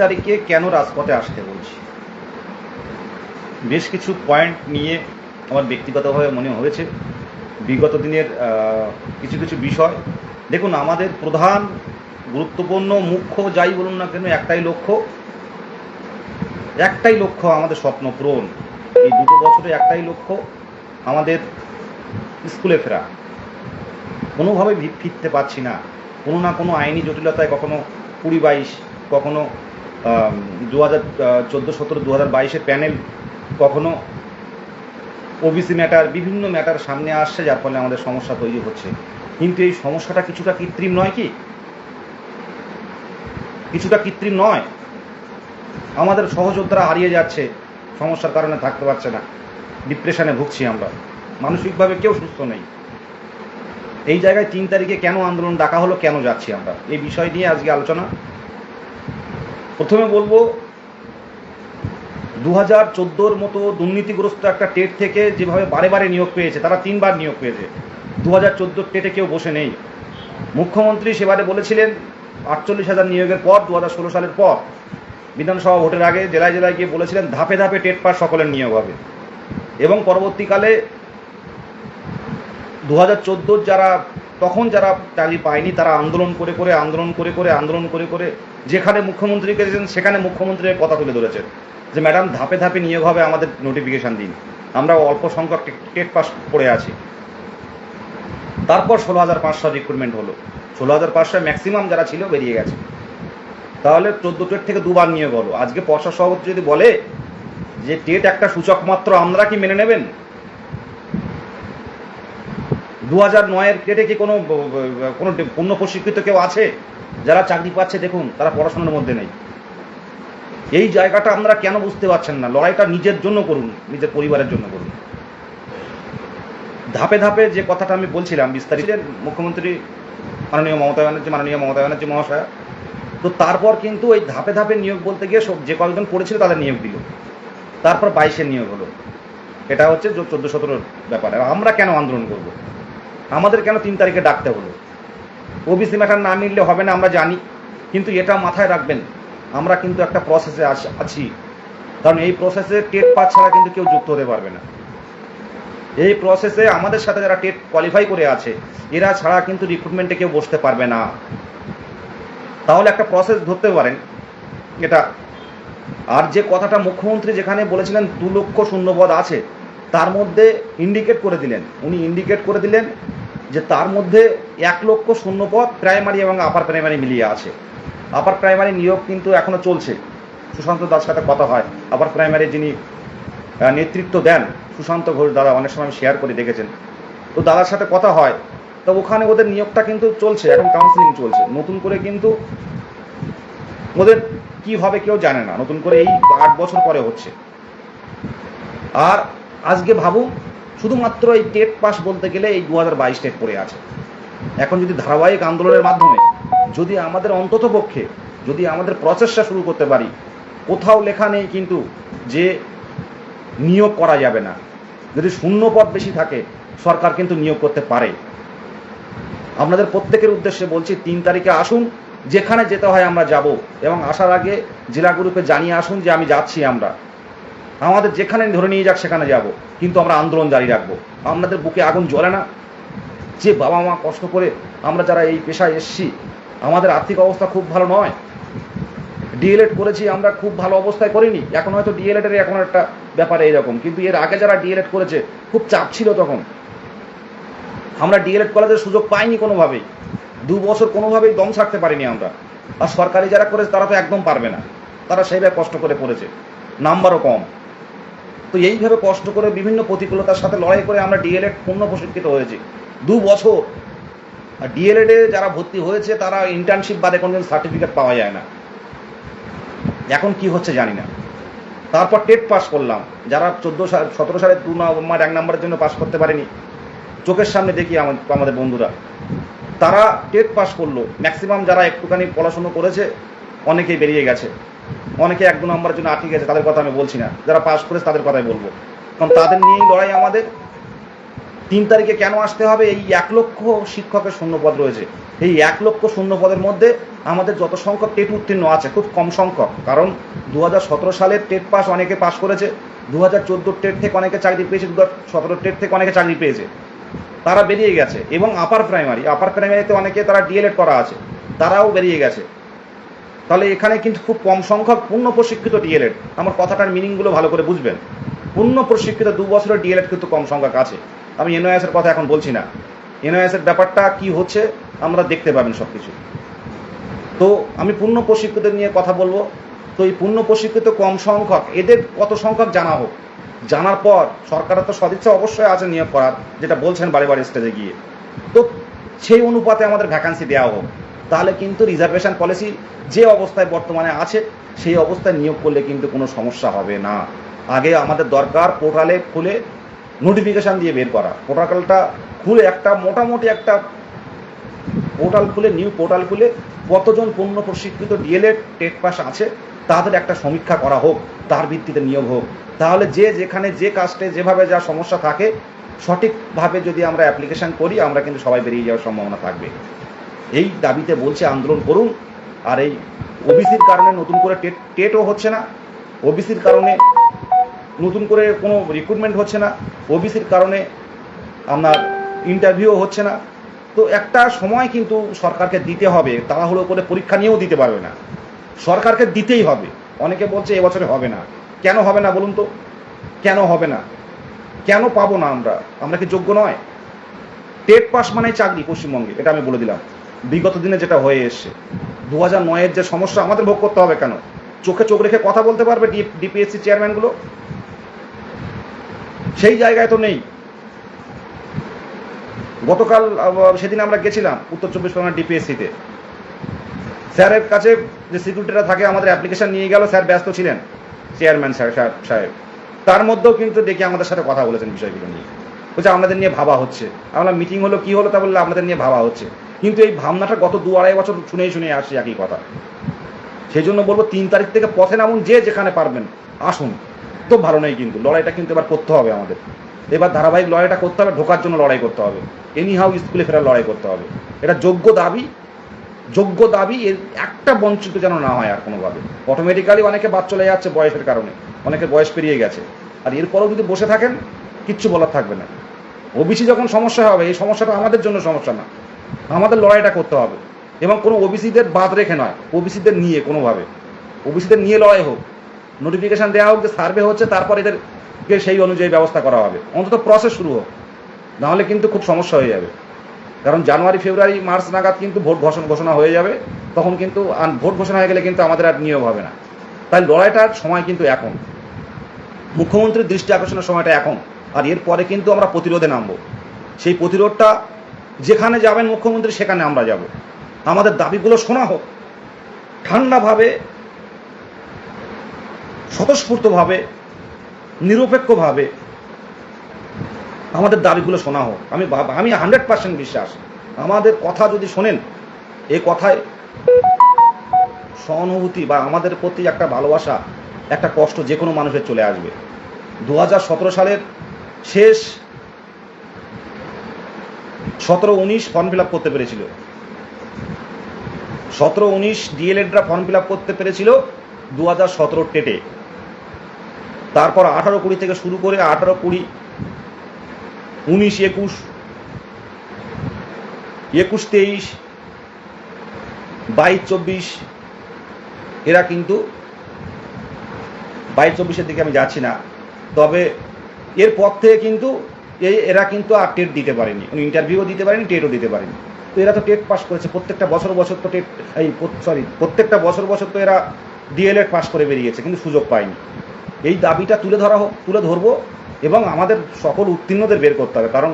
তারিখে কেন রাজপথে আসতে বলছি, বেশ কিছু পয়েন্ট নিয়ে আমার ব্যক্তিগতভাবে মনে হয়েছে বিগত দিনের কিছু কিছু বিষয়। দেখুন, আমাদের প্রধান গুরুত্বপূর্ণ মুখ্য যাই বলুন না কেন, একটাই লক্ষ্য আমাদের স্বপ্ন পূরণ। এই 2 বছরে একটাই লক্ষ্য, আমাদের স্কুলে ফেরা। কোনোভাবে ফিরতে পারছি না, কোনো না কোনো আইনি জটিলতায়, কখনো 20-22, কখনো 2014-17, 2022-এর প্যানেল, কখনো ওবিসি ম্যাটার, বিভিন্ন ম্যাটার সামনে আসছে, যার ফলে আমাদের সমস্যা তৈরি হচ্ছে। কিন্তু এই সমস্যাটা কিছুটা কৃত্রিম নয় কি? কিছুটা কৃত্রিম নয়? আমাদের সহযোদ্ধারা হারিয়ে যাচ্ছে, সমস্যার কারণে থাকতে পারছে না, ডিপ্রেশনে ভুগছি আমরা, মানসিকভাবে কেউ সুস্থ নেই। এই জায়গায় 3 তারিখে কেন আন্দোলন ডাকা হলো, কেন যাচ্ছি আমরা, এই বিষয় নিয়ে আজকে আলোচনা। প্রথমে বলবো, 2014-র মতো দুর্নীতিগ্রস্ত একটা টেট থেকে যেভাবে বারে বারে নিয়োগ পেয়েছে, তারা 3 বার নিয়োগ পেয়েছে। 2014 টেটে কেউ বসে নেই। মুখ্যমন্ত্রী সেবারে বলেছিলেন 48,000 নিয়োগের পর, 2016 সালের পর বিধানসভা ভোটের আগে জেলায় জেলায় গিয়ে বলেছিলেন ধাপে ধাপে টেট পাস সকলের নিয়োগ হবে। এবং পরবর্তীকালে 2014 যারা চাকরি পায়নি, তারা আন্দোলন করে যেখানে মুখ্যমন্ত্রীকে গেছেন সেখানে মুখ্যমন্ত্রীর কথা তুলে ধরেছেন যে ম্যাডাম ধাপে ধাপে নিয়োগ হবে, আমাদের নোটিফিকেশান দিন, আমরা অল্প সংখ্যক টেট পাস পড়ে আছি। তারপর 16,500 রিক্রুটমেন্ট হলো। 16,500 ম্যাক্সিমাম যারা ছিল বেরিয়ে গেছে। তাহলে 14 টেট থেকে 2 বার নিয়োগ হলো। আজকে পর্ষদ সভাপতি যদি বলে যে টেট একটা সূচক মাত্র, আমরা কি মেনে নেবেন? 2009-এর টেটে কি কোনো পূর্ণ প্রশিক্ষিত কেউ আছে? যারা চাকরি পাচ্ছে দেখুন, তারা পড়াশোনার মধ্যে নেই। এই জায়গাটা আমরা কেন বুঝতে পারছেন না? লড়াইটা নিজের জন্য করুন, নিজের পরিবারের জন্য করুন। ধাপে ধাপে যে কথাটা আমি বলছিলাম বিস্তারিত, মুখ্যমন্ত্রী মাননীয় মমতা ব্যানার্জি মহাশয়া, তো তারপর কিন্তু ওই ধাপে ধাপে নিয়োগ বলতে গিয়ে যে কয়েকজন পড়েছিল তাদের নিয়োগ দিল, তারপর 22-এর নিয়োগ হলো। এটা হচ্ছে 14-17 ব্যাপারে। আমরা কেন আন্দোলন করব? আমাদের কেন 3 তারিখে ডাকতে হলো? ওবিসি ম্যাটার না মিললে হবে না, আমরা জানি, কিন্তু এটা মাথায় রাখবেন, আমরা কিন্তু একটা প্রসেসে আছি। কারণ এই প্রসেসে টেট পাস ছাড়া কিন্তু কেউ যুক্ত হতে পারবে না। এই প্রসেসে আমাদের সাথে যারা টেট কোয়ালিফাই করে আছে, এরা ছাড়া কিন্তু রিক্রুটমেন্টে কেউ বসতে পারবে না। তাহলে একটা প্রসেস ধরতে পারেন এটা। আর যে কথাটা মুখ্যমন্ত্রী যেখানে বলেছিলেন 2 লক্ষ শূন্যপদ আছে, তার মধ্যে উনি ইন্ডিকেট করে দিলেন যে তার মধ্যে 1 লক্ষ শূন্যপদ প্রাইমারি এবং আপার প্রাইমারি মিলিয়ে আছে। আপার প্রাইমারি নিয়োগ কিন্তু এখনো চলছে। সুশান্ত দাস সাথে কথা হয়, আপার প্রাইমারি যিনি নেতৃত্ব দেন, সুশান্ত ঘোষ দাদা, অনেক সময় আমি শেয়ার করে দেখেছেন, তো দাদার সাথে কথা হয়। তো ওখানে ওদের নিয়োগটা কিন্তু চলছে, এখন কাউন্সিলিং চলছে। নতুন করে কিন্তু ওদের কি হবে কেউ জানে না, নতুন করে এই 8 বছর পরে হচ্ছে। আর আজকে ভাবুন, শুধুমাত্র এই টেট পাস বলতে গেলে এই 2022 টেট পড়ে আছে। এখন যদি ধারাবাহিক আন্দোলনের মাধ্যমে যদি আমাদের অন্ততপক্ষে যদি আমাদের প্রচেষ্টা শুরু করতে পারি, কোথাও লেখা নেই কিন্তু যে নিয়োগ করা যাবে না। যদি শূন্য পদ বেশি থাকে, সরকার কিন্তু নিয়োগ করতে পারে। আপনাদের প্রত্যেকের উদ্দেশ্যে বলছি, 3 তারিখে আসুন, যেখানে যেতে হয় আমরা যাব, এবং আসার আগে জেলা গ্রুপে জানিয়ে আসুন যে আমি যাচ্ছি। আমরা আমাদের যেখানে ধরে নিয়ে যাক সেখানে যাব, কিন্তু আমরা আন্দোলন জারি রাখবো। আপনাদের বুকে আগুন জ্বলে না? যে বাবা মা কষ্ট করে আমরা যারা এই পেশায় এসছি, আমাদের আর্থিক অবস্থা খুব ভালো নয়। ডিএলএড করেছি আমরা, খুব ভালো অবস্থায় করিনি। এখন হয়তো ডিএলএডের এখন একটা ব্যাপারে এইরকম, কিন্তু এর আগে যারা ডিএলএড করেছে খুব চাপ ছিল তখন। আমরা ডিএলএড কলেজের সুযোগ পাইনি কোনোভাবেই, 2 বছর কোনোভাবেই দম ছাড়তে পারিনি আমরা। আর সরকারি যারা করেছে তারা তো একদম পারবে না, তারা সেইভাবে কষ্ট করে পড়েছে, নাম্বারও কম। তো এইভাবে কষ্ট করে বিভিন্ন প্রতিকূলতার সাথে লড়াই করে আমরা ডিএলএড পূর্ণ প্রশিক্ষিত হয়েছি 2 বছর। আর ডিএলএডে যারা ভর্তি হয়েছে তারা ইন্টার্নশিপ বাদে কোনোদিন সার্টিফিকেট পাওয়া যায় না। এখন কি হচ্ছে জানি না। তারপর টেট পাস করলাম, যারা 17 সালে 2 নম্বর 1 নম্বরের জন্য পাস করতে পারেনি, চোখের সামনে দেখি আমাদের বন্ধুরা, তারা টেট পাস করলো। ম্যাক্সিমাম যারা একটুখানি পড়াশুনো করেছে অনেকেই বেরিয়ে গেছে, অনেকে 1-2 নম্বরের জন্য আটকে গেছে, তাদের কথা আমি বলছি না। যারা পাস করেছে তাদের কথাই বলবো, কারণ তাদের নিয়েই লড়াই আমাদের। 3 তারিখে কেন আসতে হবে? এই 1 লক্ষ শিক্ষকের শূন্যপদ রয়েছে। এই 1 লক্ষ শূন্যপদের মধ্যে আমাদের যত সংখ্যক টেট উত্তীর্ণ আছে খুব কম সংখ্যক, কারণ 2017 সালের টেট পাস অনেকে পাস করেছে, 2014 টেট থেকে অনেকে চাকরি পেয়েছে, 2017 টেট থেকে অনেকে চাকরি পেয়েছে, তারা বেরিয়ে গেছে। এবং আপার প্রাইমারিতে অনেকে তারা ডিএলএড করা আছে, তারাও বেরিয়ে গেছে। তাহলে এখানে কিন্তু খুব কম সংখ্যক পূর্ণ প্রশিক্ষিত ডিএলএড, আমার কথাটার মিনিংগুলো ভালো করে বুঝবেন। পূর্ণ প্রশিক্ষিত 2 বছরের ডিএলএড কিন্তু কম সংখ্যক আছে। আমি এনওএস এর কথা এখন বলছি না, এনওএস এর ব্যাপারটা কি হচ্ছে আমরা দেখতে পাবেন সব কিছু। তো আমি পূর্ণ প্রশিক্ষিত নিয়ে কথা বলবো। তো এই পূর্ণ প্রশিক্ষিত কম সংখ্যক, এদের কত সংখ্যক জানা হোক, জানার পর সরকারের তো সদিচ্ছা অবশ্যই আছে নিয়োগ করার, যেটা বলছেন বারে বারে স্টেজে গিয়ে, তো সেই অনুপাতে আমাদের ভ্যাকান্সি দেওয়া হোক। তাহলে কিন্তু রিজার্ভেশন পলিসি যে অবস্থায় বর্তমানে আছে সেই অবস্থায় নিয়োগ করলে কিন্তু কোনো সমস্যা হবে না। আগে আমাদের দরকার পোর্টালে খুলে নোটিফিকেশান দিয়ে বের করা, পোর্টালটা খুলে একটা মোটামুটি একটা পোর্টাল খুলে, নিউ পোর্টাল খুলে কতজন পূর্ণ প্রশিক্ষিত ডিএলএড টেট পাস আছে তাদের একটা সমীক্ষা করা হোক, তার ভিত্তিতে নিয়োগ হোক। তাহলে যে যেখানে যে কাস্টে যেভাবে যা সমস্যা থাকে সঠিকভাবে যদি আমরা অ্যাপ্লিকেশান করি, আমরা কিন্তু সবাই বেরিয়ে যাওয়ার সম্ভাবনা থাকবে। এই দাবিতে বলছে আন্দোলন করুন। আর এই ওবিসির কারণে নতুন করে টেটও হচ্ছে না, ওবিসির কারণে নতুন করে কোনো রিক্রুটমেন্ট হচ্ছে না, ওবিসির কারণে আপনার ইন্টারভিউ হচ্ছে না। তো একটা সময় কিন্তু সরকারকে দিতে হবে, তাড়াহুড়ো করে পরীক্ষা নিয়েও দিতে পারবে না, সরকারকে দিতেই হবে। অনেকে বলছে এবছরে হবে না, কেন হবে না বলুন তো, কেন হবে না, কেন পাবো না আমরা কি যোগ্য নয়? টেট পাস মানে চাকরি পশ্চিমবঙ্গে, এটা আমি বলে দিলাম। বিগত দিনে যেটা হয়ে এসছে, 2009-এর যে সমস্যা আমাদের ভোগ করতে হবে কেন? চোখে চোখ রেখে কথা বলতে পারবে ডিপিএসসি চেয়ারম্যানগুলো? সেই জায়গায় তো নেই। গতকাল সেদিন আমরা গেছিলাম উত্তর 24 পরগনা ডিপিএসসিতে, স্যারের কাছে যে সিকিউরিটিরা থাকে আমাদের অ্যাপ্লিকেশন নিয়ে গেল, স্যার ব্যস্ত ছিলেন, চেয়ারম্যান সাহেব, তার মধ্যেও কিন্তু দেখি আমাদের সাথে কথা বলেছেন বিষয়গুলো নিয়ে, বলছে আপনাদের নিয়ে ভাবা হচ্ছে। আমরা মিটিং হলো, কি হলো, তা বললে আপনাদের নিয়ে ভাবা হচ্ছে। কিন্তু এই ভাবনাটা গত 2-2.5 বছর শুনে আসছি একই কথা। সেই জন্য বলবো 3 তারিখ থেকে পথে নামুন, যে যেখানে পারবেন আসুন। তো ভালো নেই, কিন্তু লড়াইটা কিন্তু এবার করতে হবে আমাদের, এবার ধারাবাহিক লড়াইটা করতে হবে, ঢোকার জন্য লড়াই করতে হবে, এনিহাউ স্কুলে ফেরার লড়াই করতে হবে। এটা যোগ্য দাবি, এর একটা বঞ্চিত যেন না হয় আর কোনোভাবে। অটোমেটিক্যালি অনেকে বাদ চলে যাচ্ছে বয়সের কারণে, অনেকের বয়স পেরিয়ে গেছে, আর এরপরও যদি বসে থাকেন কিচ্ছু বলার থাকবে না। ওবিসি যখন সমস্যা হবে, এই সমস্যাটা আমাদের জন্য সমস্যা না, আমাদের লড়াইটা করতে হবে। এবং কোনো ওবিসিদের বাদ রেখে নয়, ওবিসিদের নিয়ে কোনোভাবে, ওবিসিদের নিয়ে লড়াই হোক, নোটিফিকেশান দেওয়া হোক যে সার্ভে হচ্ছে, তারপর এদেরকে সেই অনুযায়ী ব্যবস্থা করা হবে, অন্তত প্রসেস শুরু হোক। নাহলে কিন্তু খুব সমস্যা হয়ে যাবে, কারণ জানুয়ারি, ফেব্রুয়ারি, মার্চ নাগাদ কিন্তু ভোট ঘোষণা হয়ে যাবে, তখন কিন্তু ভোট ঘোষণা হয়ে গেলে কিন্তু আমাদের আর নিয়োগ হবে না। তাই লড়াইটার সময় কিন্তু এখন, মুখ্যমন্ত্রীর দৃষ্টি আকর্ষণের সময়টা এখন। আর এরপরে কিন্তু আমরা প্রতিরোধে নামবো। সেই প্রতিরোধটা যেখানে যাবেন মুখ্যমন্ত্রী, সেখানে আমরা যাব। আমাদের দাবিগুলো শোনা হোক, ঠান্ডাভাবে, স্বতঃস্ফূর্তভাবে, নিরপেক্ষভাবে আমাদের দাবিগুলো শোনা হোক। আমি 100% বিশ্বাস, আমাদের কথা যদি শোনেন, এই কথায় সহানুভূতি বা আমাদের প্রতি একটা ভালোবাসা, একটা কষ্ট যে কোনো মানুষের চলে আসবে। 2017 সালের শেষ 17-19 ফর্ম ফিল আপ করতে পেরেছিল, 17-19 ডিএলএডরা ফর্ম ফিল আপ করতে পেরেছিল 2017 টেটে। তারপর 18-20 থেকে শুরু করে 18-20, 19-21, 21-23, 22-24, এরা কিন্তু 22-24-এর দিকে আমি যাচ্ছি না, তবে এরপর থেকে কিন্তু এরা কিন্তু আর টেট দিতে পারেনি, ইন্টারভিউও দিতে পারেনি, টেটও দিতে পারেনি। তো এরা তো টেট পাস করেছে, প্রত্যেকটা বছর তো টেট, প্রত্যেকটা বছর তো এরা ডিএলএড পাস করে বেরিয়েছে, কিন্তু সুযোগ পায়নি। এই দাবিটা তুলে ধরবো এবং আমাদের সকল উত্তীর্ণদের বের করতে হবে, কারণ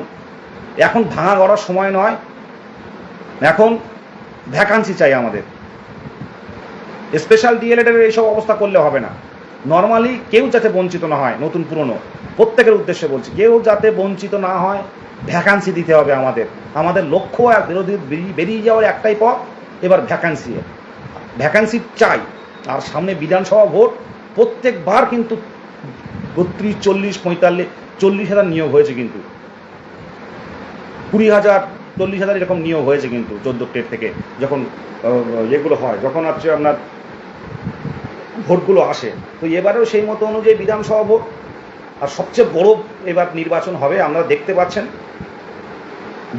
এখন ভাঙা গড়ার সময় নয়, এখন ভ্যাকান্সি চাই আমাদের। স্পেশাল ডিএলএডের এইসব অবস্থা করলে হবে না। নর্মালি কেউ যাতে বঞ্চিত না হয়, নতুন পুরনো প্রত্যেকের উদ্দেশ্যে বলছি, কেউ যাতে বঞ্চিত না হয়, ভ্যাকান্সি দিতে হবে আমাদের লক্ষ্য আর বেরিয়ে যাওয়ার একটাই পথ, এবার ভ্যাকান্সি চাই। আর সামনে বিধানসভা ভোট, প্রত্যেকবার কিন্তু 32, 40, 45, 40,000 নিয়োগ হয়েছে, কিন্তু 20,000 40,000 এরকম নিয়োগ হয়েছে কিন্তু 14 টেট থেকে যখন এগুলো হয়, যখন হচ্ছে আপনার ভোটগুলো আসে। তো এবারেও সেই মতো অনুযায়ী বিধানসভা ভোট, আর সবচেয়ে বড় এবার নির্বাচন হবে। আপনারা দেখতে পাচ্ছেন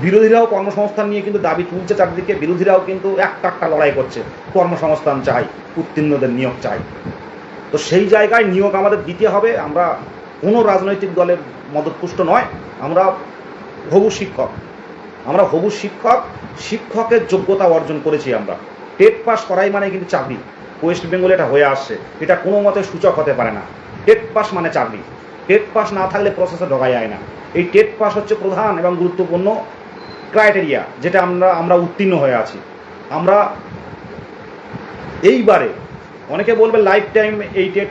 বিরোধীরাও কর্মসংস্থান নিয়ে কিন্তু দাবি তুলছে চারদিকে, বিরোধীরাও কিন্তু একটা লড়াই করছে, কর্মসংস্থান চাই, উত্তীর্ণদের নিয়োগ চাই। তো সেই জায়গায় নিয়োগ আমাদের দিতে হবে। আমরা কোনো রাজনৈতিক দলের মদতপুষ্ট নয়, আমরা হবু শিক্ষক, শিক্ষকের যোগ্যতা অর্জন করেছি আমরা। টেট পাস করাই মানে কিন্তু চাকরি, ওয়েস্ট বেঙ্গলে এটা হয়ে আসছে, এটা কোনো মতে সূচক হতে পারে না। টেট পাস মানে চাকরি, টেট পাস না থাকলে প্রসেসে ঢোকা যায় না। এই টেট পাস হচ্ছে প্রধান এবং গুরুত্বপূর্ণ ক্রাইটেরিয়া, যেটা আমরা উত্তীর্ণ হয়ে আছি। আমরা এইবারে অনেকে বলবে লাইফ টাইম এই টেট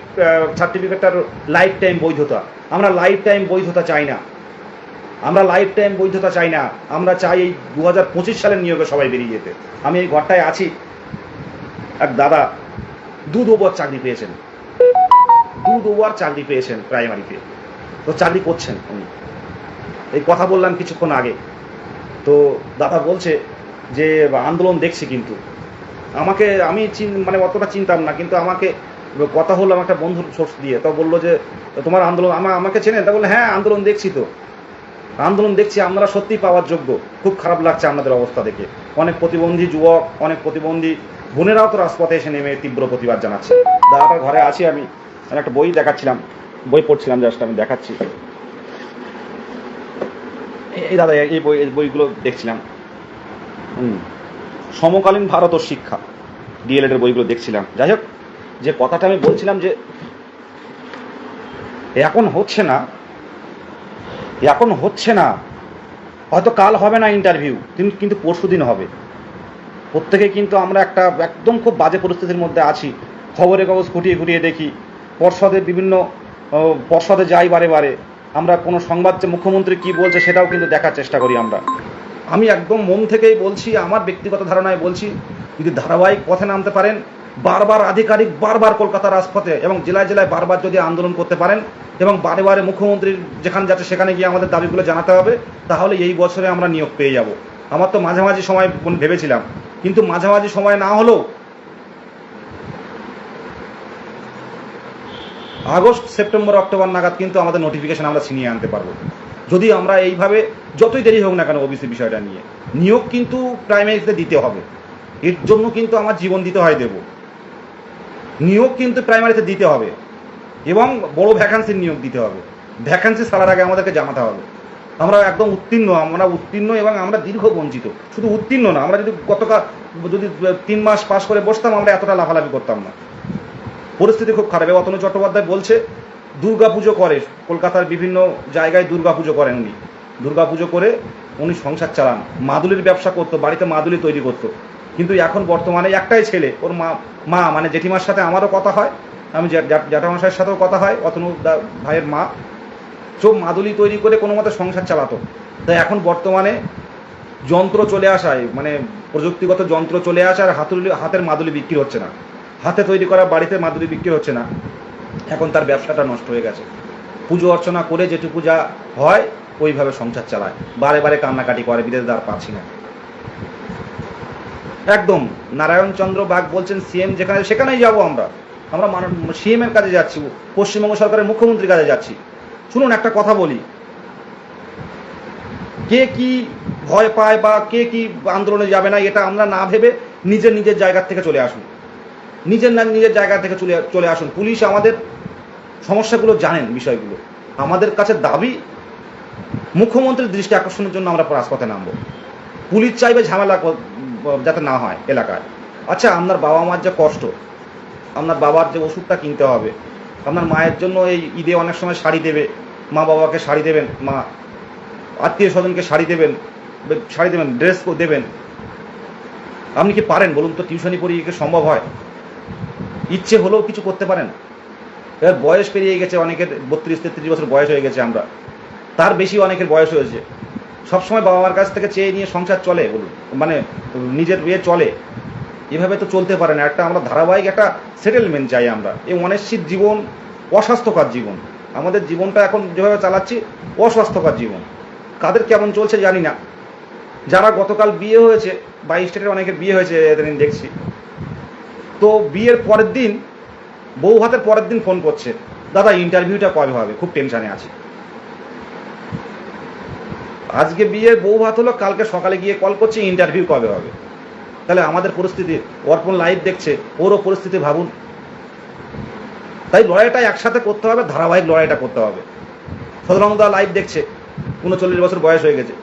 সার্টিফিকেটটার লাইফ টাইম বৈধতা। আমরা লাইফ টাইম বৈধতা চাই না, আমরা চাই এই 2025 সালের নিয়োগে সবাই বেরিয়ে যেতে। আমি এই ঘরটায় আছি, এক দাদা 2 বার চাকরি পেয়েছেন, 2 বার চাকরি পেয়েছেন প্রাইমারিতে, তো চাকরি করছেন উনি। এই কথা বললাম কিছুক্ষণ আগে, তো দাদা বলছে যে আন্দোলন দেখছি, কিন্তু আমি মানে অতটা চিনতাম না, কিন্তু আমাকে কথা হলো আমার একটা বন্ধুর সোর্স দিয়ে, তো বললো যে তোমার আন্দোলন, আমাকে চেনেন? তা বললো হ্যাঁ আন্দোলন দেখছি, তো আন্দোলন দেখছি, আপনারা সত্যি পাওয়ার যোগ্য। খুব খারাপ লাগছে আপনাদের অবস্থা দেখে। অনেক প্রতিবন্ধী যুবক, অনেক প্রতিবন্ধী বোনেরাও তো রাজপথে এসে নেমে তীব্র প্রতিবাদ জানাচ্ছে। দাদাটার ঘরে আছি আমি একটা বই দেখাচ্ছিলাম, বই পড়ছিলাম, জাস্ট আমি দেখাচ্ছি। এই দাদা এই বইগুলো দেখছিলাম, সমকালীন ভারত ও শিক্ষা, ডিএলএড এর বইগুলো দেখছিলাম। যাই হোক, যে কথাটা আমি বলছিলাম যে এখন হচ্ছে না, হয়তো কাল হবে না ইন্টারভিউ, কিন্তু পরশু দিন হবে। প্রত্যেকে কিন্তু আমরা একটা একদম খুব বাজে পরিস্থিতির মধ্যে আছি। খবরের কাগজ খুঁটিয়ে দেখি, পর্ষদে যাই বারে, আমরা কোনো সংবাদ যে মুখ্যমন্ত্রী কি বলছে সেটাও কিন্তু দেখার চেষ্টা করি আমরা। আমি একদম মন থেকেই বলছি, আমার ব্যক্তিগত ধারণায় বলছি, যদি ধারাবাহিক পথে নামতে পারেন, আধিকারিক বারবার কলকাতার রাজপথে এবং জেলায় বারবার যদি আন্দোলন করতে পারেন এবং বারে মুখ্যমন্ত্রীর যেখানে যাচ্ছে সেখানে গিয়ে আমাদের দাবিগুলো জানাতে হবে, তাহলে এই বছরে আমরা নিয়োগ পেয়ে যাব। আমার তো মাঝামাঝি সময় ভেবেছিলাম, কিন্তু মাঝামাঝি সময় না হলেও আগস্ট, সেপ্টেম্বর, অক্টোবর নাগাদ কিন্তু আমাদের নোটিফিকেশন আমরা ছিনিয়ে আনতে পারবো, যদি আমরা এইভাবে যতই দেরি হোক না কেন ওবিসি বিষয়টা নিয়ে। নিয়োগ কিন্তু প্রাইমারিতে দিতে হবে, এর জন্য কিন্তু আমার জীবন দিতে হয় দেব। নিয়োগ কিন্তু প্রাইমারিতে দিতে হবে এবং বড় ভ্যাকান্সির নিয়োগ দিতে হবে। ভ্যাকান্সি ছাড়ার আগে আমাদেরকে জানাতে হবে আমরা একদম উত্তীর্ণ এবং আমরা দীর্ঘ বঞ্চিত। শুধু উত্তীর্ণ না, আমরা যদি 3 মাস পাস করে বসতাম, আমরা এতটা লাফালাফি করতাম না। পরিস্থিতি খুব খারাপ। অতনু চট্টোপাধ্যায় বলছে দুর্গাপুজো করে, কলকাতার বিভিন্ন জায়গায় দুর্গাপুজো করেন উনি, দুর্গাপুজো করে উনি সংসার চালান। মাদুলির ব্যবসা করতো, বাড়িতে মাদুলি তৈরি করতো। কিন্তু এখন বর্তমানে একটাই ছেলে, ওর মা মানে জেঠিমার সাথে আমারও কথা হয়, আমি জ্যাঠামশাইয়ের সাথেও কথা হয়, অতনু ভাইয়ের মা, সব মাদুলি তৈরি করে কোনো মতে সংসার চালাতো। তাই এখন বর্তমানে যন্ত্র চলে আসায়, মানে প্রযুক্তিগত যন্ত্র চলে আসার হাতের মাদুলি বিক্রি হচ্ছে না, হাতে তৈরি করা বাড়িতে মাদুলি বিক্রি হচ্ছে না। এখন তার ব্যবসাটা নষ্ট হয়ে গেছে। পুজো অর্চনা করে যেটুকু যা হয় ওইভাবে সংসার চালায়, বারে কান্নাকাটি করে, বিদেশ দ্বার পাচ্ছি না। একদম নারায়ণচন্দ্র বাগ বলছেন সিএম যেখানে সেখানেই যাবো আমরা সিএম এর কাছে যাচ্ছি, পশ্চিমবঙ্গ সরকারের মুখ্যমন্ত্রীর কাছে যাচ্ছি। শুনুন একটা কথা বলি, কে কি ভয় পায় বা কে কি আন্দোলনে যাবে না, এটা আমরা না ভেবে নিজের জায়গা থেকে চলে আসুন, নিজের জায়গা থেকে চলে আসুন। পুলিশ আমাদের সমস্যাগুলো জানেন, বিষয়গুলো আমাদের কাছে দাবি, মুখ্যমন্ত্রীর দৃষ্টি আকর্ষণের জন্য আমরা রাজপথে নামবো। পুলিশ চাইবে ঝামেলা যাতে না হয় এলাকায়। আচ্ছা, আপনার বাবা মার যে কষ্ট, আপনার বাবার যে ওষুধটা কিনতে হবে, আপনার মায়ের জন্য এই ঈদে অনেক সময় শাড়ি দেবে, মা বাবাকে শাড়ি দেবেন, মা আত্মীয় স্বজনকে শাড়ি দেবেন, ড্রেস দেবেন। আপনি কি পারেন বলুন তো? টিউশনি পড়িয়ে কি সম্ভব হয়? ইচ্ছে হলেও কিছু করতে পারেন? এবার বয়স পেরিয়ে গেছে অনেকের, 32-33 বছর বয়স হয়ে গেছে, আমরা তার বেশি অনেকের বয়স হয়েছে। সবসময় বাবা মার কাছ থেকে চেয়ে নিয়ে সংসার চলে, বলুন মানে নিজের চলে, এভাবে তো চলতে পারে না। আমরা ধারাবাহিক একটা সেটেলমেন্ট চাই। আমরা এই অনিশ্চিত জীবন, অস্বাস্থ্যকর জীবন, আমাদের জীবনটা এখন যেভাবে চালাচ্ছি অস্বাস্থ্যকর জীবন। কাদের কেমন চলছে জানি না, যারা গতকাল বিয়ে হয়েছে, 22 স্টেটের অনেকের বিয়ে হয়েছে এদিন দেখছি, তো বিয়ের পরের দিন, বউ ভাতের পরের দিন ফোন করছে, দাদা ইন্টারভিউটা কবে হবে, খুব টেনশানে আছি। আজকে বিয়ের বউ ভাত হলো, কালকে সকালে গিয়ে কল করছে ইন্টারভিউ কবে হবে। তাহলে আমাদের পরিস্থিতি, অর্পণ লাইভ দেখছে, ওরও পরিস্থিতি ভাবুন। তাই লড়াইটা একসাথে করতে হবে, ধারাবাহিক লড়াইটা করতে হবে। সদরঙ্গদা লাইভ দেখছে, 39 বছর বয়স হয়ে গেছে।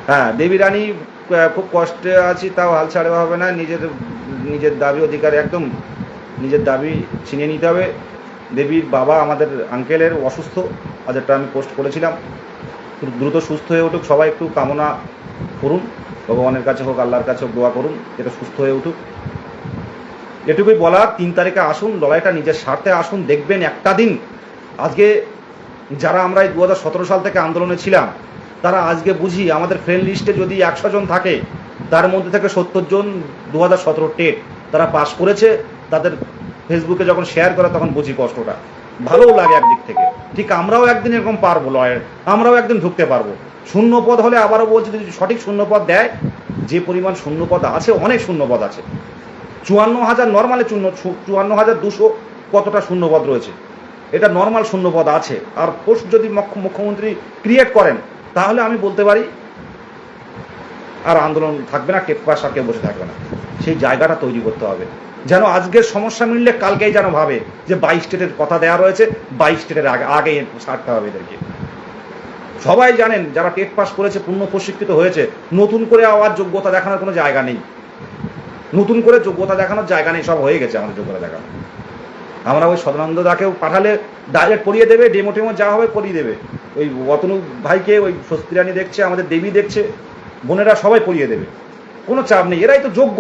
হ্যাঁ, দেবী রানী খুব কষ্টে আছি, তাও হাল ছাড়া হবে না, নিজের দাবি অধিকার, একদম নিজের দাবি ছিনিয়ে নিতে হবে। দেবীর বাবা আমাদের আঙ্কেলের অসুস্থ, আজটা আমি পোস্ট করেছিলাম, দ্রুত সুস্থ হয়ে উঠুক, সবাই একটু কামনা করুন, ভগবানের কাছে হোক, আল্লাহর কাছে হোক, দোয়া করুন এটা সুস্থ হয়ে উঠুক। এটুকুই বলার, 3 তারিখে আসুন, লড়াইটা নিজের স্বার্থে আসুন, দেখবেন একটা দিন। আজকে যারা আমরা এই 2017 সাল থেকে আন্দোলনে ছিলাম, তারা আজকে বুঝি আমাদের ফ্রেন্ড লিস্টে যদি 100 জন থাকে, তার মধ্যে থেকে 70 জন 2017 টেট তারা পাস করেছে। তাদের ফেসবুকে যখন শেয়ার করে তখন বুঝি কষ্টটা, ভালোও লাগে একদিক থেকে। ঠিক আমরাও একদিন এরকম পারবো, আমরাও একদিন ঢুকতে পারবো। শূন্য পদ হলে, আবারও বলছি, যদি সঠিক শূন্য পদ দেয়, যে পরিমাণ শূন্য পদ আছে, অনেক শূন্য পদ আছে। 54,000 নর্মালে 54,200 কতটা শূন্যপদ রয়েছে, এটা নর্মাল শূন্যপদ আছে। আর পোস্ট যদি মুখ্যমন্ত্রী ক্রিয়েট করেন, তাহলে আমি বলতে পারি আর আন্দোলন থাকবে না, টেট পাস আর কেউ বসে থাকবে না। সেই জায়গাটা তৈরি করতে হবে, যেন আজকের সমস্যা মিললে কালকেই যেন ভাবে যে 22 স্টেটের কথা দেওয়া রয়েছে, 22 স্টেটের আগে ছাড়তে হবে এদেরকে। সবাই জানেন যারা টেট পাস করেছে, পূর্ণ প্রশিক্ষিত হয়েছে, নতুন করে আবার যোগ্যতা দেখানোর কোনো জায়গা নেই, নতুন করে যোগ্যতা দেখানোর জায়গা নেই, সব হয়ে গেছে আমাদের যোগ্যতা দেখানো। আমরা ওই সদানন্দদাকেও পাঠালে ডাইরেক্ট পড়িয়ে দেবে, ডেমো টেমো যা হবে পড়িয়ে দেবে। ওই অতনু ভাইকে, ওই স্বস্তি রানী দেখছে, আমাদের দেবী দেখছে, বোনেরা সবাই পড়িয়ে দেবে, কোনো চাপ নেই। এরাই তো যোগ্য,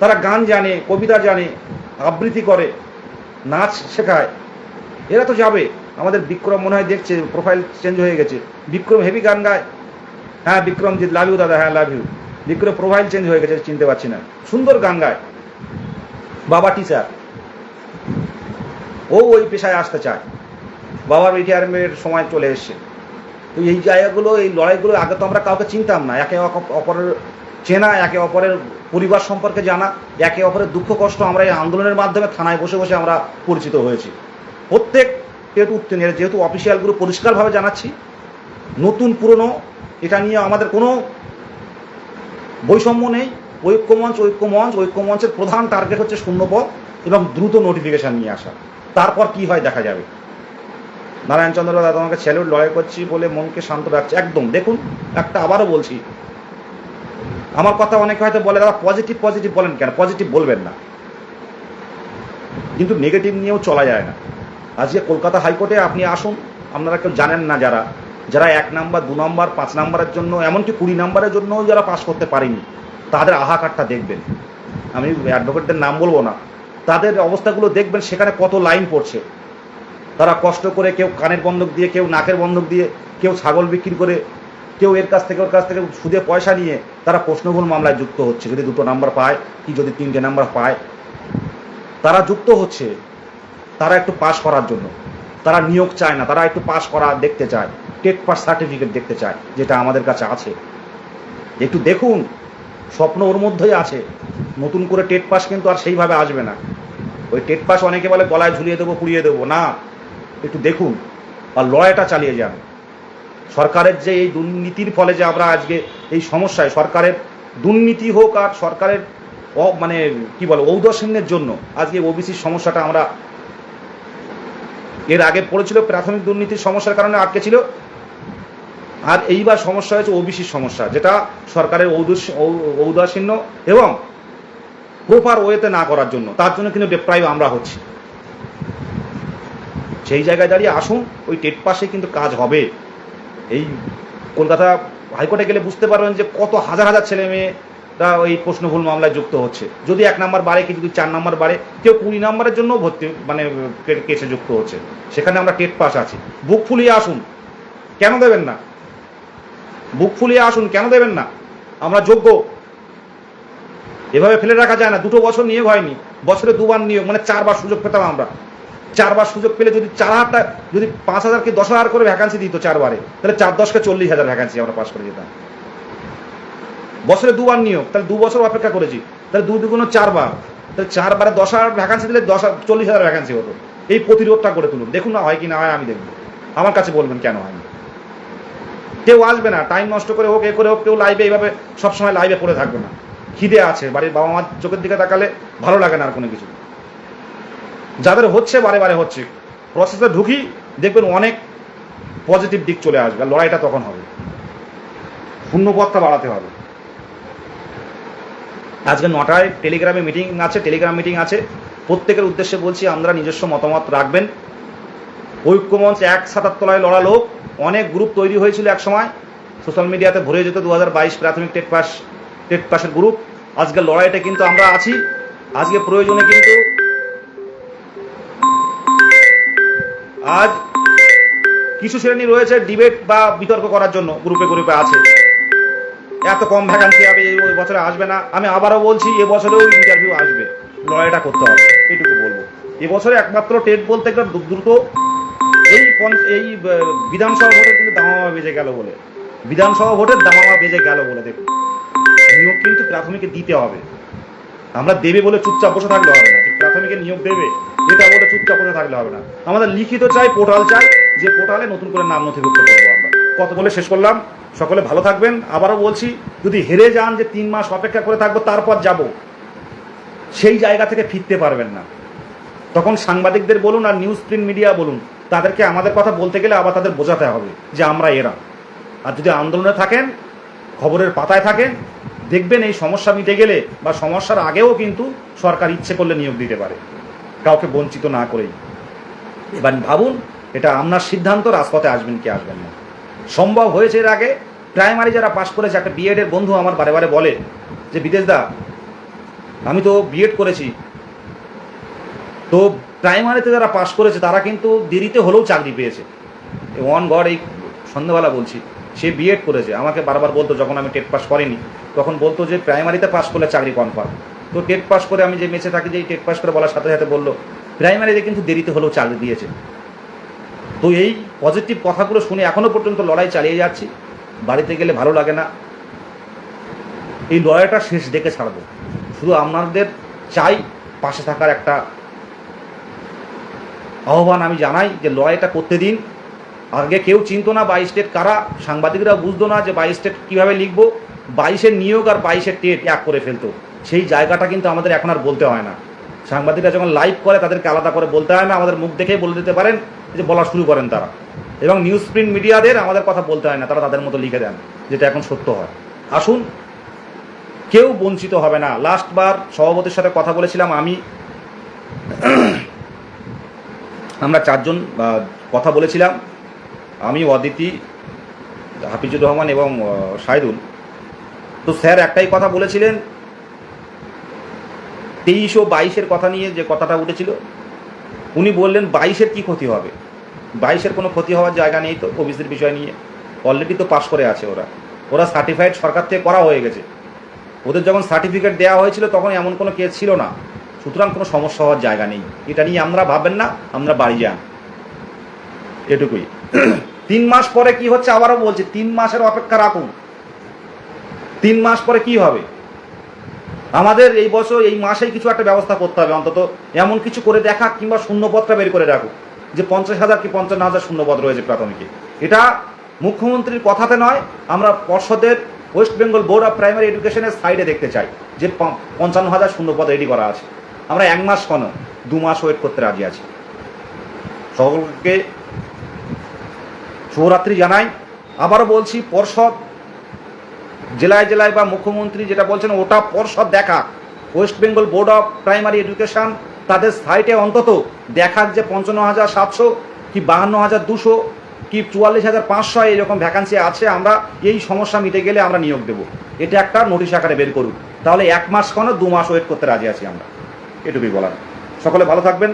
তারা গান জানে, কবিতা জানে, আবৃত্তি করে, নাচ শেখায়, এরা তো যাবে। আমাদের বিক্রম মনে হয় দেখছে, প্রোফাইল চেঞ্জ হয়ে গেছে, বিক্রম হেভি গান গায়। হ্যাঁ বিক্রমজিৎ, লাভ ইউ দাদা, হ্যাঁ love you. Vikram profile change হয়ে গেছে, চিনতে পারছি না, সুন্দর গান গায়, বাবা টিচার, ও ওই পেশায় আসতে চায়, বাবার রিটায়ারমেন্টের সময় চলে এসছে। তো এই জায়গাগুলো, এই লড়াইগুলো আগে তো আমরা কাউকে চিনতাম না, একে অপরের চেনা, একে অপরের পরিবার সম্পর্কে জানা, একে অপরের দুঃখ কষ্ট আমরা এই আন্দোলনের মাধ্যমে থানায় বসে বসে আমরা পরিচিত হয়েছি। প্রত্যেক যেহেতু অফিসিয়ালগুলো পরিষ্কারভাবে জানাচ্ছি, নতুন পুরনো এটা নিয়ে আমাদের কোনো বৈষম্য নেই। ঐক্যমঞ্চের প্রধান টার্গেট হচ্ছে শূন্যপদ এবং দ্রুত নোটিফিকেশান নিয়ে আসা, তারপর কি হয় দেখা যাবে। নারায়ণ চন্দ্র দাদা, তোমাকে স্যালুট, লড়াই করছি বলে মনকে শান্ত রাখছে, একদম। দেখুন, একটা আবারও বলছি, আমার কথা অনেকে হয়তো বলে দাদা পজিটিভ বলেন কেন, পজিটিভ বলবেন না, কিন্তু নেগেটিভ নিয়েও চলা যায় না। আজকে কলকাতা হাইকোর্টে আপনি আসুন, আপনারা কেউ জানেন না, যারা 1 নাম্বার 2 নাম্বার 5 নাম্বারের জন্য, এমনকি 20 নাম্বারের জন্য যারা পাস করতে পারেনি, তাদের আহাকারটা দেখবেন। আমি অ্যাডভোকেটদের নাম বলবো না, তাদের অবস্থাগুলো দেখবেন, সেখানে কত লাইন পড়ছে। তারা কষ্ট করে, কেউ কানের বন্ধক দিয়ে, কেউ নাকের বন্ধক দিয়ে, কেউ ছাগল বিক্রি করে, কেউ এর কাছ থেকে ওর কাছ থেকে সুদে পয়সা নিয়ে তারা প্রশ্নভুল মামলায় যুক্ত হচ্ছে। যদি 2 নাম্বার পায়, কি যদি 3টে নাম্বার পায়, তারা যুক্ত হচ্ছে। তারা একটু পাস করার জন্য, তারা নিয়োগ চায় না, তারা একটু পাস করা দেখতে চায়, টেট পাস সার্টিফিকেট দেখতে চায়, যেটা আমাদের কাছে আছে। একটু দেখুন, স্বপ্ন ওর মধ্যেই আছে। নতুন করে টেট পাস কিন্তু আর সেইভাবে আসবে না। ওই টেট পাস অনেকে বলে গলায় ঝুলিয়ে দেবো, পুড়িয়ে দেবো, না, একটু দেখুন আর লড়াইটা চালিয়ে যান। সরকারের যে এই দুর্নীতির ফলে যে আমরা আজকে এই সমস্যায়, সরকারের দুর্নীতি হোক আর সরকারের মানে কি বলে ঔদাসীন্যের জন্য আজকে ওবিসির সমস্যাটা আমরা, এর আগে পড়েছিল প্রাথমিক দুর্নীতির সমস্যার কারণে আটকে ছিল, আর এইবার সমস্যা হয়েছে ওবিসির সমস্যা, যেটা সরকারের ঔদাসীন্য এবং প্রপার ওয়েতে না করার জন্য, তার জন্য কিন্তু ডেপ্রাইভ আমরা হচ্ছি। সেই জায়গায় দাঁড়িয়ে আসুন, ওই টেট পাসে কিন্তু কাজ হবে। এই কলকাতা হাইকোর্টে গেলে বুঝতে পারবেন যে কত হাজার হাজার ছেলে মেয়েরা ওই প্রশ্নভুল মামলায় যুক্ত হচ্ছে। যদি 1 নাম্বার বাড়ে, কি যদি 4 নাম্বার বাড়ে, কেউ 20 নাম্বারের জন্য ভর্তি মানে কেসে যুক্ত হচ্ছে। সেখানে আমরা টেট পাস আছি। বুক ফুলিয়ে আসুন, কেন দেবেন না? বুক ফুলিয়ে আসুন, কেন দেবেন না? আমরা যোগ্য, এভাবে ফেলে রাখা যায় না। 2 বছর নিয়োগ হয়নি, বছরে 2 বার নিয়োগ, মানে 4 বার সুযোগ পেতাম আমরা। 4বার সুযোগ পেলে যদি 4,000টা, যদি 5,000 কি 10,000 করে ভ্যাকান্সি দিত 4বারে, তাহলে 4×10 = 40,000 ভ্যাকান্সি আমরা পাস করে যেতাম। বছরে 2বার নিয়োগ, তাহলে 2 বছর অপেক্ষা করেছি, তাহলে 2 × 4বার, তাহলে 4বারে 10,000 ভ্যাকান্সি দিলে 40,000 ভ্যাকান্সি হতো। এই প্রতিরোধটা করে তুলুন, দেখুন না হয় কি না হয়, আমি দেখব। আমার কাছে বলবেন কেন হয়নি। কেউ আসবে না, টাইম নষ্ট করে হোক, এ করে হোক, কেউ লাইভে এইভাবে সবসময় লাইভে পড়ে থাকবে না। খিদে আছে, বাড়ির বাবা মার চোখের দিকে তাকালে ভালো লাগে না আর কোনো কিছু। যাদের হচ্ছে বারে বারে হচ্ছে, প্রসেসে ঢুকি, দেখবেন অনেক পজিটিভ দিক চলে আসবে, আর লড়াইটা তখন হবে। শূন্যপদটা বাড়াতে হবে। আজকে 9টায় টেলিগ্রামে মিটিং আছে, টেলিগ্রাম মিটিং আছে। প্রত্যেকের উদ্দেশ্যে বলছি, আমরা নিজস্ব মতামত রাখবেন। ঐক্যমঞ্চ এক ছাতার তলায় লড়া লোক, অনেক গ্রুপ তৈরি হয়েছিল এক সময়, সোশ্যাল মিডিয়াতে ভরে যেত 2022 প্রাথমিক টেট পাসের গ্রুপ। আজকের লড়াইটা কিন্তু আমরা আছি। আজকে প্রয়োজনে কিন্তু আজ কিছু শ্রেণী রয়েছে ডিবেট বা বিতর্ক করার জন্য গ্রুপে গ্রুপে আছে, এত কম ভ্যাকান্সি হবে, ওই বছরে আসবে না। আমি আবারও বলছি, এবছরেও ইন্টারভিউ আসবে, লড়াইটা করতে হবে, এইটুকু বলবো। এবছরে একমাত্র টেট বলতে একটা দ্রুত এই বিধানসভা ভোটের কিন্তু দামামা বেজে গেল বলে, বিধানসভা ভোটের দামামা বেজে গেল বলে দেখুন, নিয়োগ কিন্তু প্রাথমিকে দিতে হবে। আমরা দেবে বলে চুপচাপ বসে থাকলে হবে না, যে প্রাথমিকে নিয়োগ দেবে এটা বলে চুপচাপ বসে থাকলে হবে না। আমাদের লিখিত চাই, পোর্টাল চাই, যে পোর্টালে নতুন করে নাম নথিভুক্ত করবো আমরা। কত বলে শেষ করলাম। সকলে ভালো থাকবেন। আবারও বলছি, যদি হেরে যান যে 3 মাস অপেক্ষা করে থাকবো তারপর যাব, সেই জায়গা থেকে ফিরতে পারবেন না। তখন সাংবাদিকদের বলুন আর নিউজ প্রিন্ট মিডিয়া বলুন, তাদেরকে আমাদের কথা বলতে গেলে আবার তাদের বোঝাতে হবে যে আমরা এরা। আর যদি আন্দোলনে থাকেন, খবরের পাতায় থাকেন, দেখবেন এই সমস্যা মিটে গেলে বা সমস্যার আগেও কিন্তু সরকার ইচ্ছে করলে নিয়োগ দিতে পারে, কাউকে বঞ্চিত না করেই। এবার ভাবুন, এটা আপনার সিদ্ধান্ত, রাজপথে আসবেন কি আসবেন না। সম্ভব হয়েছে এর আগে, প্রাইমারি যারা পাশ করেছে, একটা বিএডের বন্ধু আমার বারে বারে বলে যে বিদেশদা, আমি তো বিএড করেছি, তো প্রাইমারিতে যারা পাশ করেছে তারা কিন্তু দেরিতে হলেও চাকরি পেয়েছে। অন গড, এই সন্ধ্যাবেলা বলছি, সে বিএড করেছে, আমাকে বারবার বলতো, যখন আমি টেট পাস করিনি তখন বলতো যে প্রাইমারিতে পাস করলে চাকরি কনফার্ম। তো টেট পাস করে, আমি যে মেসে থাকি, যে টেট পাস করে বলার সাথে সাথে বললো প্রাইমারিতে কিন্তু দেরিতে হলেও চাকরি দিয়েছে। তো এই পজিটিভ কথাগুলো শুনে এখনও পর্যন্ত লড়াই চালিয়ে যাচ্ছি। বাড়িতে গেলে ভালো লাগে না, এই লড়াইটা শেষ দেখে ছাড়বো। শুধু আপনাদের চাই পাশে থাকার একটা আহ্বান আমি জানাই, যে লড়াইটা করতে দিন। আগে কেউ চিনতো না 22 টেট কারা, সাংবাদিকরা বুঝতো না যে 22 টেট কীভাবে লিখবো, 22-এর নিয়োগ আর 22-এর টেট এক করে ফেলতো। সেই জায়গাটা কিন্তু আমাদের এখন আর বলতে হয় না। সাংবাদিকরা যখন লাইভ করে তাদেরকে আলাদা করে বলতে হয় না, আমাদের মুখ দেখেই বলে দিতে পারেন, যে বলা শুরু করেন তারা। এবং নিউজ প্রিন্ট মিডিয়াদের আমাদের কথা বলতে হয় না, তারা তাদের মতো লিখে দেন, যেটা এখন সত্য হয়। আসুন, কেউ বঞ্চিত হবে না। লাস্টবার সভাপতির সাথে কথা বলেছিলাম আমি, আমরা 4 জন কথা বলেছিলাম, আমি, অদিতি, হাফিজুর রহমান এবং শাহিদুল। তো স্যার একটাই কথা বলেছিলেন, 23 ও 22-এর কথা নিয়ে যে কথাটা উঠেছিল, উনি বললেন 22-এর কী ক্ষতি হবে, 22-এর কোনো ক্ষতি হওয়ার জায়গা নেই। তো ওবিসির বিষয় নিয়ে অলরেডি তো পাস করে আছে, ওরা সার্টিফাইড সরকার থেকে করা হয়ে গেছে। ওদের যখন সার্টিফিকেট দেওয়া হয়েছিল তখন এমন কোনো কেস ছিল না, সুতরাং কোনো সমস্যা হওয়ার জায়গা নেই। এটা নিয়ে আমরা ভাববেন না, আমরা বাড়ি যান, এটুকুই। 3 মাস পরে কি হচ্ছে আবারও বলছি, 3 মাসের অপেক্ষা রাখুন। 3 মাস পরে কি হবে, আমাদের এই বছর এই মাসেই কিছু একটা ব্যবস্থা করতে হবে। অন্তত এমন কিছু করে দেখা, কিংবা শূন্যপদটা বের করে রাখুক, যে 50,000 কি 55,000 শূন্যপদ রয়েছে প্রাথমিকে। এটা মুখ্যমন্ত্রীর কথাতে নয়, আমরা পর্ষদের West Bengal board of primary এডুকেশনের সাইডে দেখতে চাই যে 55,000 শূন্যপদ রেডি করা আছে। আমরা 1 মাস কেন, 2 মাস ওয়েট করতে রাজি আছি। সকলকে শুভরাত্রি জানাই। আবারও বলছি, পর্ষদ জেলায় জেলায় বা মুখ্যমন্ত্রী যেটা বলছেন ওটা পর্ষদ দেখা, West Bengal board of primary education তাদের সাইটে অন্তত দেখাক যে 55,700 কি 52,200 কি 44,500 এইরকম ভ্যাকান্সি আছে। আমরা এই সমস্যা মিটে গেলে আমরা নিয়োগ দেবো, এটা একটা নোটিশ আকারে বের করুন। তাহলে 1 মাস কেন, 2 মাস ওয়েট করতে রাজি আছি আমরা, এটুকুই বলার। সকলে ভালো থাকবেন।